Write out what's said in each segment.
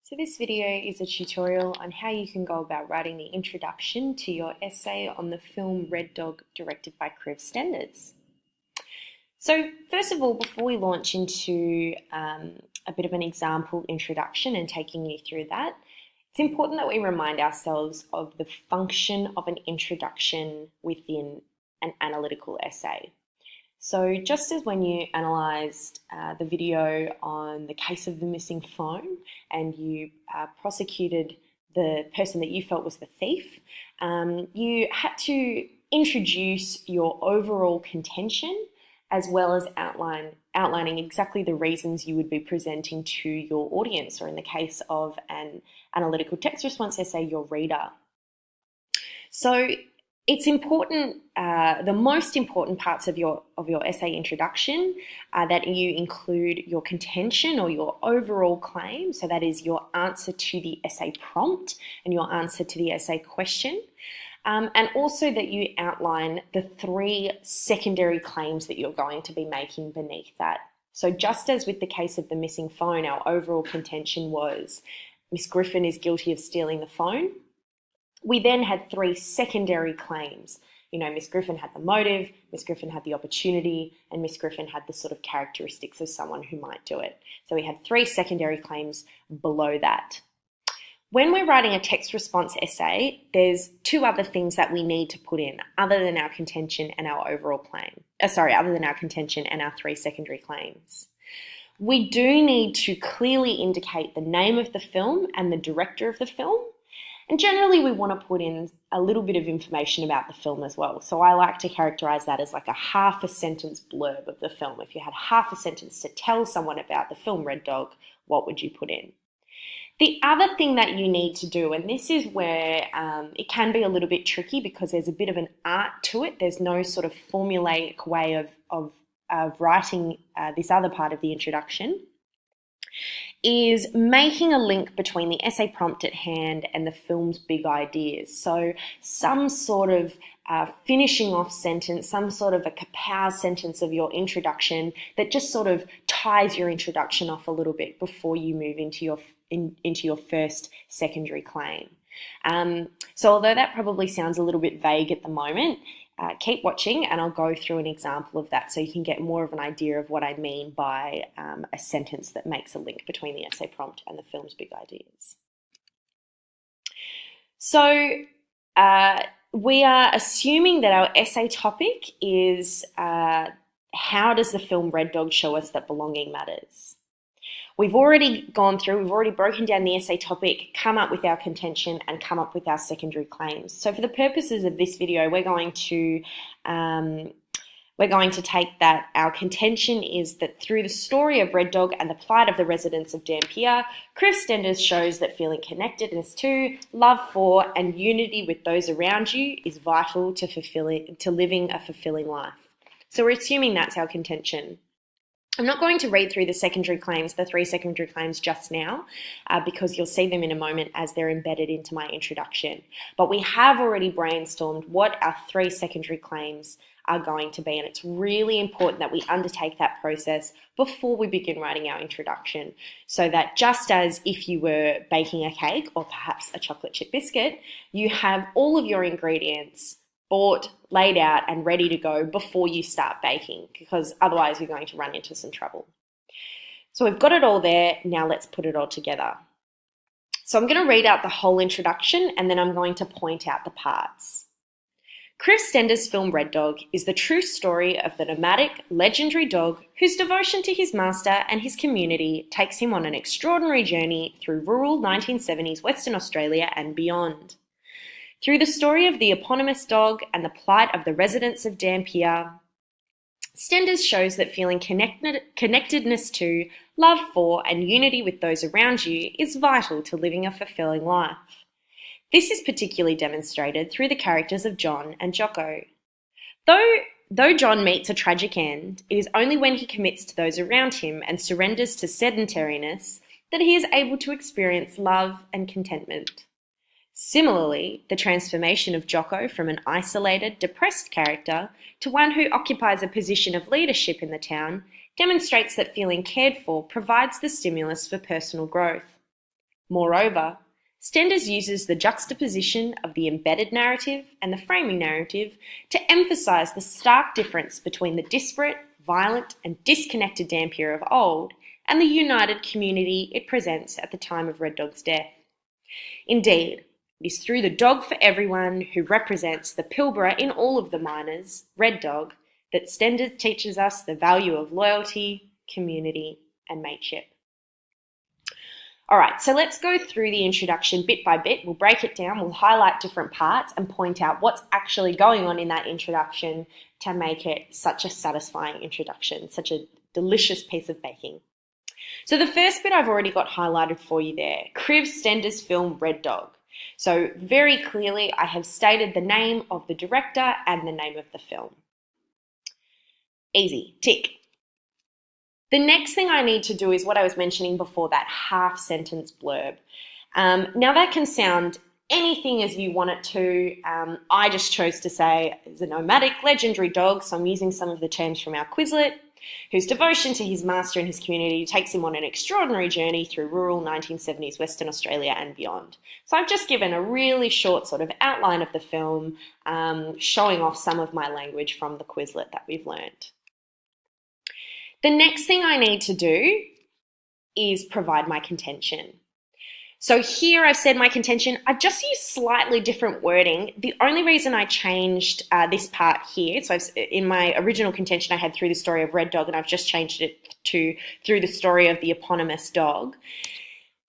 So this video is a tutorial on how you can go about writing the introduction to your essay on the film Red Dog, directed by Kriv Stenders. So first of all, before we launch into a bit of an example introduction and taking you through that, it's important that we remind ourselves of the function of an introduction within an analytical essay. So just as when you analysed the video on the case of the missing phone and you prosecuted the person that you felt was the thief, you had to introduce your overall contention as well as outlining exactly the reasons you would be presenting to your audience, or in the case of an analytical text response essay, your reader. So it's important, the most important parts of your essay introduction that you include your contention or your overall claim. So that is your answer to the essay prompt and your answer to the essay question. And also that you outline the 3 secondary claims that you're going to be making beneath that. So just as with the case of the missing phone, our overall contention was Miss Griffin is guilty of stealing the phone. We then had 3 secondary claims. You know, Miss Griffin had the motive, Miss Griffin had the opportunity, and Miss Griffin had the sort of characteristics of someone who might do it. So we had 3 secondary claims below that. When we're writing a text response essay, there's 2 other things that we need to put in other than our contention and our overall claim. Other than our contention and our 3 secondary claims. We do need to clearly indicate the name of the film and the director of the film. And generally we want to put in a little bit of information about the film as well. So I like to characterize that as like a half a sentence blurb of the film. If you had half a sentence to tell someone about the film Red Dog, what would you put in? The other thing that you need to do, and this is where it can be a little bit tricky because there's a bit of an art to it. There's no sort of formulaic way of writing this other part of the introduction, is making a link between the essay prompt at hand and the film's big ideas. So some sort of finishing off sentence, some sort of a kapow sentence of your introduction that just sort of ties your introduction off a little bit before you move into your first secondary claim. So although that probably sounds a little bit vague at the moment, keep watching and I'll go through an example of that so you can get more of an idea of what I mean by a sentence that makes a link between the essay prompt and the film's big ideas. So we are assuming that our essay topic is how does the film Red Dog show us that belonging matters? We've already broken down the essay topic, come up with our contention and come up with our secondary claims. So for the purposes of this video, we're going to take that our contention is that through the story of Red Dog and the plight of the residents of Dampier, Kriv Stenders shows that feeling connectedness to, love for and unity with those around you is vital to living a fulfilling life. So we're assuming that's our contention. I'm not going to read through the secondary claims, the 3 secondary claims just now, because you'll see them in a moment as they're embedded into my introduction. But we have already brainstormed what our 3 secondary claims are going to be, and it's really important that we undertake that process before we begin writing our introduction, so that just as if you were baking a cake or perhaps a chocolate chip biscuit, you have all of your ingredients bought, laid out and ready to go before you start baking, because otherwise you're going to run into some trouble. So we've got it all there, now let's put it all together. So I'm going to read out the whole introduction and then I'm going to point out the parts. Kriv Stenders' film Red Dog is the true story of the nomadic, legendary dog whose devotion to his master and his community takes him on an extraordinary journey through rural 1970s Western Australia and beyond. Through the story of the eponymous dog and the plight of the residents of Dampier, Stenders shows that feeling connectedness to, love for and unity with those around you is vital to living a fulfilling life. This is particularly demonstrated through the characters of John and Jocko. Though John meets a tragic end, it is only when he commits to those around him and surrenders to sedentariness that he is able to experience love and contentment. Similarly, the transformation of Jocko from an isolated, depressed character to one who occupies a position of leadership in the town demonstrates that feeling cared for provides the stimulus for personal growth. Moreover, Stenders uses the juxtaposition of the embedded narrative and the framing narrative to emphasise the stark difference between the disparate, violent and disconnected Dampier of old and the united community it presents at the time of Red Dog's death. Indeed, it is through the dog for everyone who represents the Pilbara in all of the miners, Red Dog, that Stenders teaches us the value of loyalty, community and mateship. All right, so let's go through the introduction bit by bit. We'll break it down, we'll highlight different parts and point out what's actually going on in that introduction to make it such a satisfying introduction, such a delicious piece of baking. So the first bit I've already got highlighted for you there, Kriv Stenders' film Red Dog. So very clearly I have stated the name of the director and the name of the film. Easy, tick. The next thing I need to do is what I was mentioning before, that half-sentence blurb. Now that can sound anything as you want it to. I just chose to say it's a nomadic, legendary dog, so I'm using some of the terms from our Quizlet, whose devotion to his master and his community takes him on an extraordinary journey through rural 1970s Western Australia and beyond. So I've just given a really short sort of outline of the film, showing off some of my language from the Quizlet that we've learned. The next thing I need to do is provide my contention. So here I've said my contention. I've just used slightly different wording. The only reason I changed this part here, so in my original contention I had through the story of Red Dog, and I've just changed it to through the story of the eponymous dog.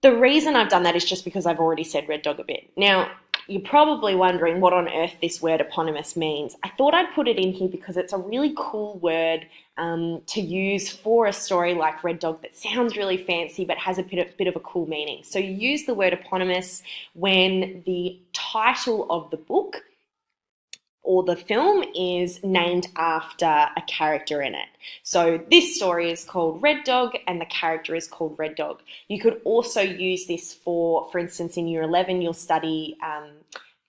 The reason I've done that is just because I've already said Red Dog a bit. Now, you're probably wondering what on earth this word eponymous means. I thought I'd put it in here because it's a really cool word to use for a story like Red Dog that sounds really fancy but has a bit of a cool meaning. So you use the word eponymous when the title of the book or the film is named after a character in it. So this story is called Red Dog and the character is called Red Dog. You could also use this for instance, in Year 11, you'll study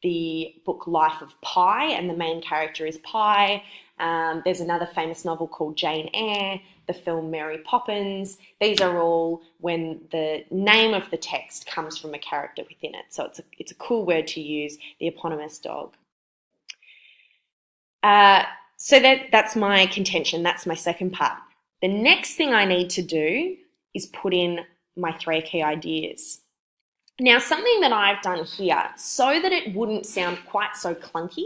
the book Life of Pi and the main character is Pi. There's another famous novel called Jane Eyre, the film Mary Poppins. These are all when the name of the text comes from a character within it. So it's a cool word to use, the eponymous dog. So that's my contention. That's my second part. The next thing I need to do is put in my 3 key ideas. Now, something that I've done here so that it wouldn't sound quite so clunky,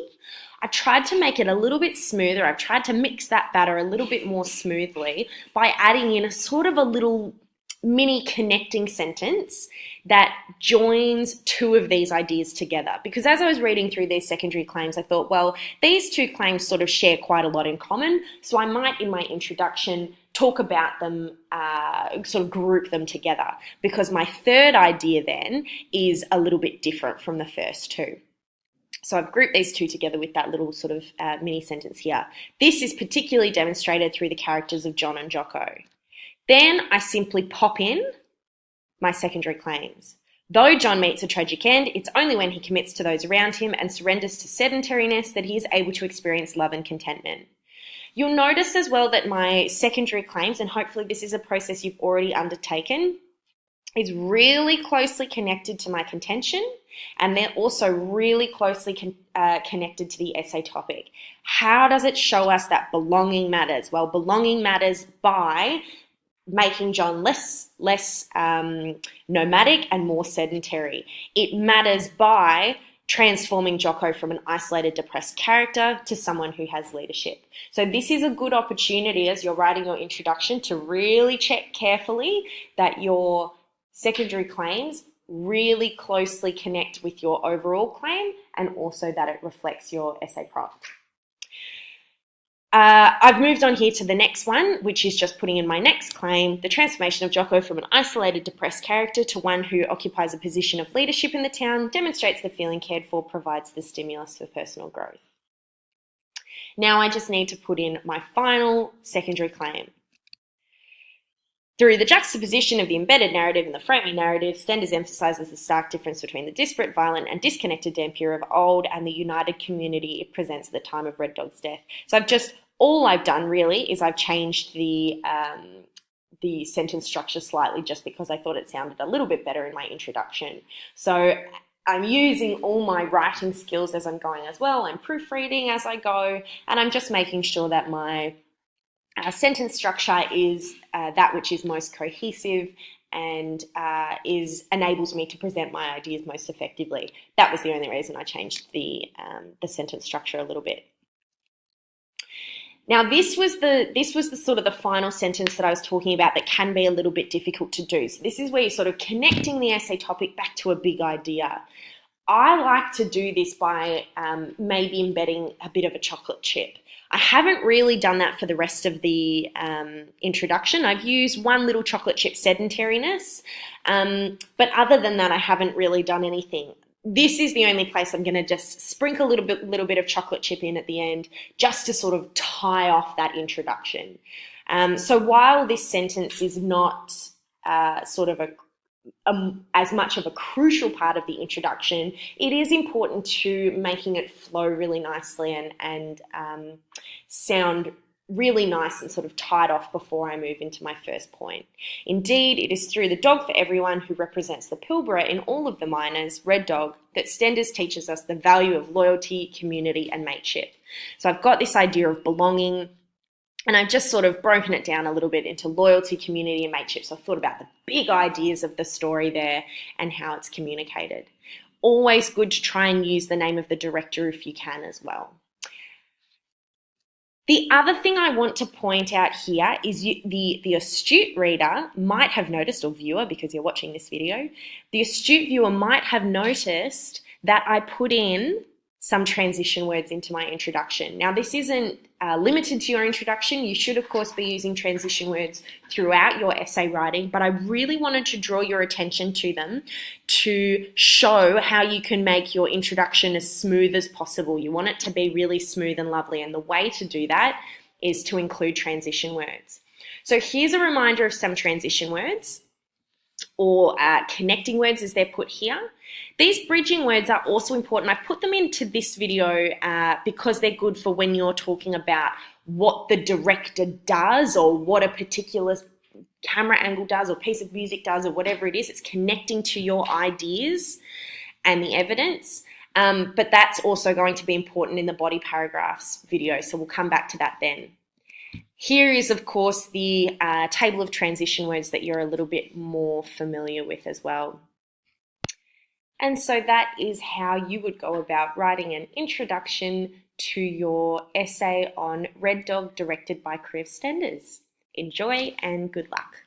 I tried to make it a little bit smoother. I've tried to mix that batter a little bit more smoothly by adding in a sort of a little mini connecting sentence that joins 2 of these ideas together. Because as I was reading through these secondary claims, I thought, well, these 2 claims sort of share quite a lot in common, so I might, in my introduction, talk about them, sort of group them together, because my third idea then is a little bit different from the first 2. So I've grouped these 2 together with that little sort of mini sentence here. This is particularly demonstrated through the characters of John and Jocko. Then I simply pop in my secondary claims. Though John meets a tragic end, it's only when he commits to those around him and surrenders to sedentariness that he is able to experience love and contentment. You'll notice as well that my secondary claims, and hopefully this is a process you've already undertaken, is really closely connected to my contention, and they're also really closely connected to the essay topic. How does it show us that belonging matters? Well, belonging matters by making John less nomadic and more sedentary. It matters by transforming Jocko from an isolated, depressed character to someone who has leadership. So this is a good opportunity as you're writing your introduction to really check carefully that your secondary claims really closely connect with your overall claim and also that it reflects your essay prompt. I've moved on here to the next one, which is just putting in my next claim, the transformation of Jocko from an isolated, depressed character to one who occupies a position of leadership in the town, demonstrates the feeling cared for, provides the stimulus for personal growth. Now I just need to put in my final secondary claim. Through the juxtaposition of the embedded narrative and the framing narrative, Stenders emphasises the stark difference between the disparate, violent and disconnected Dampier of old and the united community it presents at the time of Red Dog's death. So all I've done really is I've changed the the sentence structure slightly just because I thought it sounded a little bit better in my introduction. So I'm using all my writing skills as I'm going as well. I'm proofreading as I go, and I'm just making sure that my sentence structure is that which is most cohesive and enables me to present my ideas most effectively. That was the only reason I changed the sentence structure a little bit. Now, this was the sort of the final sentence that I was talking about that can be a little bit difficult to do. So this is where you're sort of connecting the essay topic back to a big idea. I like to do this by maybe embedding a bit of a chocolate chip. I haven't really done that for the rest of the introduction. I've used one little chocolate chip sedentariness, but other than that, I haven't really done anything. This is the only place I'm going to just sprinkle a little bit of chocolate chip in at the end, just to sort of tie off that introduction. So while this sentence is not sort of as much of a crucial part of the introduction, it is important to making it flow really nicely and sound really nice and sort of tied off before I move into my first point. Indeed, it is through the dog for everyone who represents the Pilbara in all of the minors, Red Dog, that Stenders teaches us the value of loyalty, community, and mateship. So I've got this idea of belonging, and I've just sort of broken it down a little bit into loyalty, community, and mateship. So I've thought about the big ideas of the story there and how it's communicated. Always good to try and use the name of the director if you can as well. The other thing I want to point out here is the astute reader might have noticed, or viewer because you're watching this video, the astute viewer might have noticed that I put in some transition words into my introduction. Now, this isn't limited to your introduction. You should, of course, be using transition words throughout your essay writing, but I really wanted to draw your attention to them to show how you can make your introduction as smooth as possible. You want it to be really smooth and lovely, and the way to do that is to include transition words. So here's a reminder of some transition words, or connecting words as they're put here. These bridging words are also important. I've put them into this video because they're good for when you're talking about what the director does or what a particular camera angle does or piece of music does or whatever it is. It's connecting to your ideas and the evidence. But that's also going to be important in the body paragraphs video, so we'll come back to that then. Here is, of course, the table of transition words that you're a little bit more familiar with as well. And so that is how you would go about writing an introduction to your essay on Red Dog directed by Kriv Stenders. Enjoy and good luck.